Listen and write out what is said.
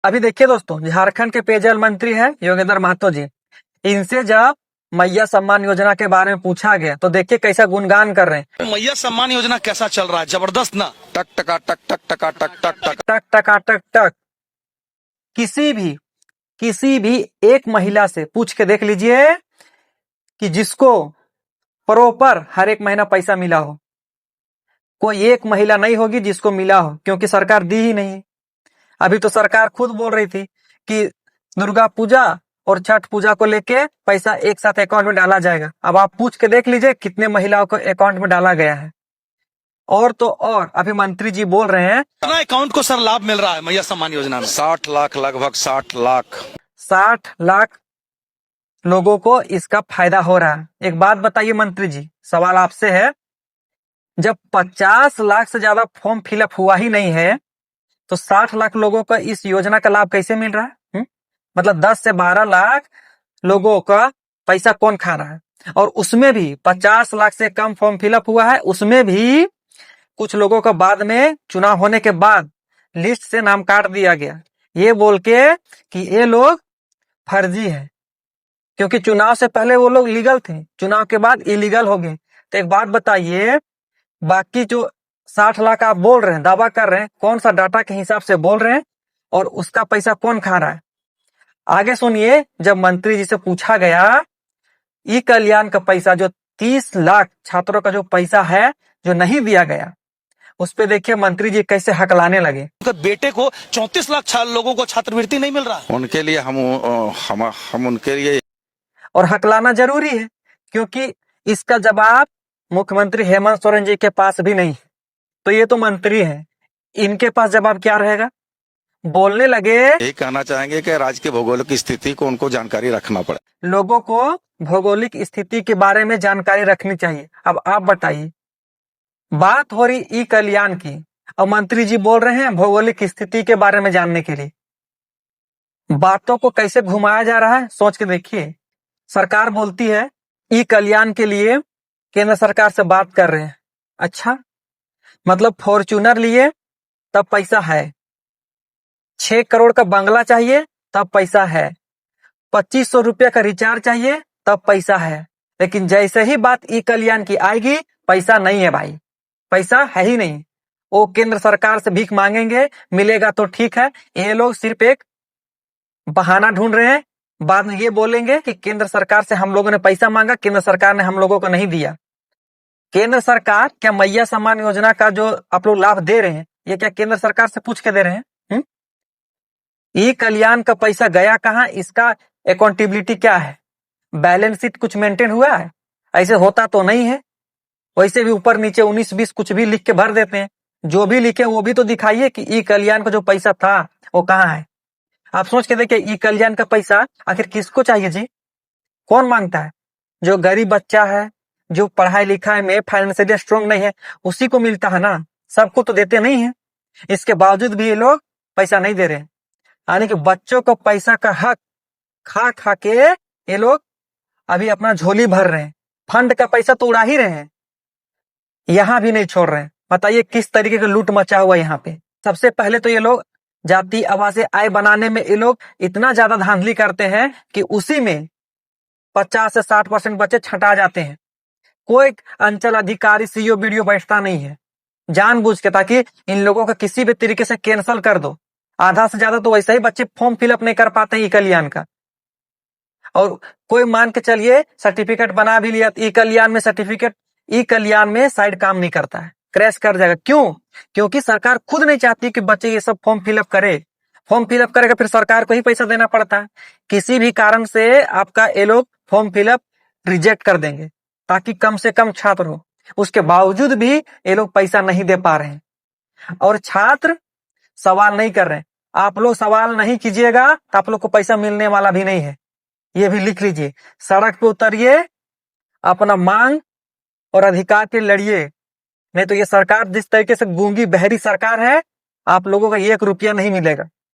अभी देखिए दोस्तों, झारखंड के पेयजल मंत्री है योगेंद्र महतो जी। इनसे जब मैया सम्मान योजना के बारे में पूछा गया तो देखिए कैसा गुणगान कर रहे हैं। मैया सम्मान योजना कैसा चल रहा है? जबरदस्त ना। टक टका टक टक टका टक टक टक टक टका टक टक। किसी भी एक महिला से पूछ के देख लीजिए कि जिसको प्रॉपर हर एक महीना पैसा मिला हो। कोई एक महिला नहीं होगी जिसको मिला हो, क्योंकि सरकार दी ही नहीं। अभी तो सरकार खुद बोल रही थी कि दुर्गा पूजा और छठ पूजा को लेके पैसा एक साथ अकाउंट में डाला जाएगा। अब आप पूछ के देख लीजिए कितने महिलाओं को अकाउंट में डाला गया है। और तो और अभी मंत्री जी बोल रहे हैं कितना अकाउंट को सर लाभ मिल रहा है मैया सम्मान योजना में? 60 लाख, लगभग 60 लाख। 60 लाख लोगों को इसका फायदा हो रहा है। एक बात बताइए मंत्री जी, सवाल आपसे है, जब 50 लाख से ज्यादा फॉर्म फिलअप हुआ ही नहीं है तो 60 लाख लोगों को इस योजना का लाभ कैसे मिल रहा है? मतलब 10 से 12 लाख लोगों का पैसा कौन खा रहा है? और उसमें भी 50 लाख से कम फॉर्म फिलअप हुआ है। उसमें भी कुछ लोगों का बाद में चुनाव होने के बाद लिस्ट से नाम काट दिया गया, ये बोल के कि ये लोग फर्जी है, क्योंकि चुनाव से पहले वो लोग लीगल थे, चुनाव के बाद इलीगल हो गए। तो एक बात बताइए, बाकी जो 60 लाख आप बोल रहे हैं, दावा कर रहे हैं, कौन सा डाटा के हिसाब से बोल रहे हैं और उसका पैसा कौन खा रहा है? आगे सुनिए, जब मंत्री जी से पूछा गया ई कल्याण का पैसा, जो 30 लाख छात्रों का जो पैसा है जो नहीं दिया गया, उस पे देखिए मंत्री जी कैसे हकलाने लगे। उनके बेटे को 34 लाख लोगों को छात्रवृत्ति नहीं मिल रहा है। उनके लिए हम उनके लिए और हकलाना जरूरी है, क्योंकि इसका जवाब मुख्यमंत्री हेमंत सोरेन जी के पास भी नहीं। तो ये तो मंत्री हैं, इनके पास जवाब क्या रहेगा? बोलने लगे यही कहना चाहेंगे कि राज्य की भौगोलिक स्थिति को उनको जानकारी रखना पड़े। लोगों को भौगोलिक स्थिति के बारे में जानकारी रखनी चाहिए। अब आप बताइए, बात हो रही ई कल्याण की और मंत्री जी बोल रहे हैं भौगोलिक स्थिति के बारे में जानने के लिए। बातों को कैसे घुमाया जा रहा है, सोच के देखिए। सरकार बोलती है ई कल्याण के लिए केंद्र सरकार से बात कर रहे हैं। अच्छा, मतलब फॉर्च्यूनर लिए तब पैसा है, 6 करोड़ का बंगला चाहिए तब पैसा है, 2500 रुपया का रिचार्ज चाहिए तब पैसा है। लेकिन जैसे ही बात ई कल्याण की आएगी, पैसा नहीं है भाई, पैसा है ही नहीं। वो केंद्र सरकार से भीख मांगेंगे, मिलेगा तो ठीक है। ये लोग सिर्फ एक बहाना ढूंढ रहे हैं, बाद में ये बोलेंगे कि केंद्र सरकार से हम लोगों ने पैसा मांगा, केंद्र सरकार ने हम लोगों को नहीं दिया। केंद्र सरकार क्या मैया सम्मान योजना का जो आप लोग लाभ दे रहे हैं, ये क्या केंद्र सरकार से पूछ के दे रहे हैं? ई कल्याण का पैसा गया कहाँ, इसका अकाउंटेबिलिटी क्या है? बैलेंस शीट कुछ मेंटेन हुआ है? ऐसे होता तो नहीं है। वैसे भी ऊपर नीचे 19-20 कुछ भी लिख के भर देते हैं। जो भी लिखे वो भी तो दिखाइए कि ई कल्याण का जो पैसा था वो कहाँ है। आप सोच के देखिए, ई कल्याण का पैसा आखिर किसको चाहिए जी? कौन मांगता है? जो गरीब बच्चा है, जो पढ़ाई लिखाई में फाइनेंशियली स्ट्रांग नहीं है, उसी को मिलता है ना। सबको तो देते नहीं है। इसके बावजूद भी ये लोग पैसा नहीं दे रहे हैं। यानी कि बच्चों को पैसा का हक खा खा के ये लोग अभी अपना झोली भर रहे हैं। फंड का पैसा तो उड़ा ही रहे हैं, यहां भी नहीं छोड़ रहे हैं। बताइए किस तरीके का लूट मचा हुआ यहाँ पे। सबसे पहले तो ये लोग जाति आवासीय आय बनाने में ये लोग इतना ज्यादा धांधली करते हैं कि उसी में 50 से 60% बच्चे छंटा जाते हैं। कोई अंचल अधिकारी सीईओ बीडीओ बैठता नहीं है जानबूझ के, ताकि इन लोगों का किसी भी तरीके से कैंसल कर दो। आधा से ज्यादा तो वैसे ही बच्चे फॉर्म फिलअप नहीं कर पाते हैं ई कल्याण का। और कोई मान के चलिए सर्टिफिकेट बना भी लिया, ई कल्याण में सर्टिफिकेट, ई कल्याण में साइड काम नहीं करता है, क्रैश कर जाएगा। क्यों? क्योंकि सरकार खुद नहीं चाहती कि बच्चे ये सब फॉर्म फिलअप करे। फॉर्म फिलअप करेगा फिर सरकार को ही पैसा देना पड़ता है। किसी भी कारण से आपका ये लोग फॉर्म फिलअप रिजेक्ट कर देंगे ताकि कम से कम छात्र हो। उसके बावजूद भी ये लोग पैसा नहीं दे पा रहे हैं। और छात्र सवाल नहीं कर रहे हैं। आप लोग सवाल नहीं कीजिएगा तो आप लोग को पैसा मिलने वाला भी नहीं है, ये भी लिख लीजिए। सड़क पे उतरिए, अपना मांग और अधिकार के लड़िए, नहीं तो ये सरकार जिस तरीके से गूंगी बहरी सरकार है, आप लोगों का 1 रुपया नहीं मिलेगा।